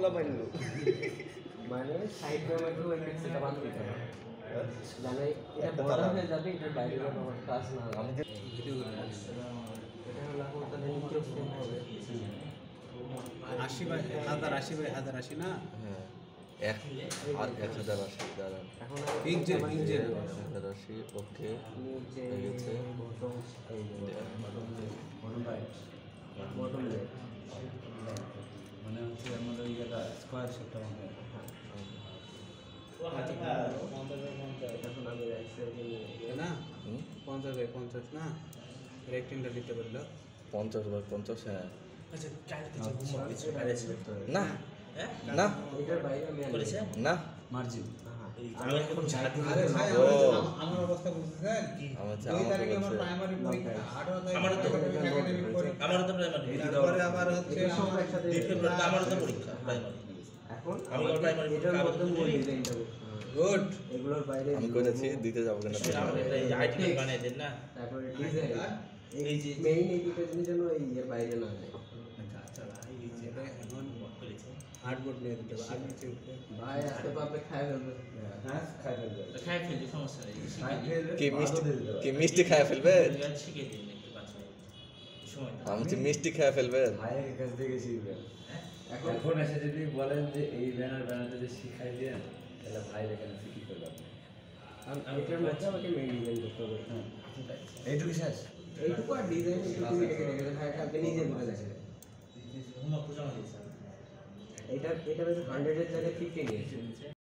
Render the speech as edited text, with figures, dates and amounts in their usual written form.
মামলা মানলো মানে সাইড একটু সেটা বাদ দিতে হবে জানো এটা বড় হয়ে যাবে এটার বাইরে কোনো কাজ না আমি এটা হলো এখন তাহলে ইন্টারেস্টিং হবে 80/1080 না হ্যাঁ 1080 দাঁড়ান এখন ইঞ্চের 1080 ওকে নিচে হয়ে গেছে বটম এই বটম মানে হচ্ছে আমাদের ইয়েটা স্কোয়ার শেপটা মানে এখন আমি না 50/50 না রেক্টেঙ্গেল দিতে পারলো 50/50 হ্যাঁ না না না এটার বাইরে আমি করেছে না মার্জিন আমি এখন আরে ভাই ও। আমার অবস্থা বুঝছেন কি আমার 2 তারিখে আমার প্রাইমারি পরীক্ষা 18 তারিখে আমারও তো একাডেমিক পরীক্ষা আমারও তো প্রাইমারি তারপরে আবার হচ্ছে ফেব্রুয়ারিতে আমারও তো পরীক্ষা প্রাইমারি এখন আমি ওর প্রাইমারি এটার পরীক্ষা মধ্যে মূল ডিজাইনটা গুড এগুলোর বাইরে আমি করেছি দিতে যাবো কিনা আইটি বানিয়ে দেন না তারপরে ডিজাইন এই যে মেইন এই দুটো জিনিস যেন এই বাইরে না যায় আচ্ছা ভাই এই যে এখন আর্টবোর্ড নিয়ে দিতে হবে আর নিচে উঠে ভাই আজকে তো আপনি খাই ফেলবে হ্যাঁ খাই ফেলবে খাই ফেললে সমস্যা নেই কি মিষ্টি খেয়ে ফেলবে শিখে দিন একটু কাছে সময় দাও। আমি কি মিষ্টি খেয়ে ফেলবে ভাইয়ের কাছ থেকে শিখবেন এখন এখন এসে যদি বলেন যে এই ব্যানার যদি শিখাই দেন তাহলে ভাই এখানে শিখি করবে এটার মধ্যে আমাকে মেইন ডিজাইন করতে হবে এইটুকু শেষ এইটুকু আর ডিজাইন একটু তুমি রেখে রেখে ভাই কালকে নিজে বুঝে গেছে হোমওয়ার্ক জমা দিয়েছে এটা এটা 100 এর জায়গায় 50 নিয়েছে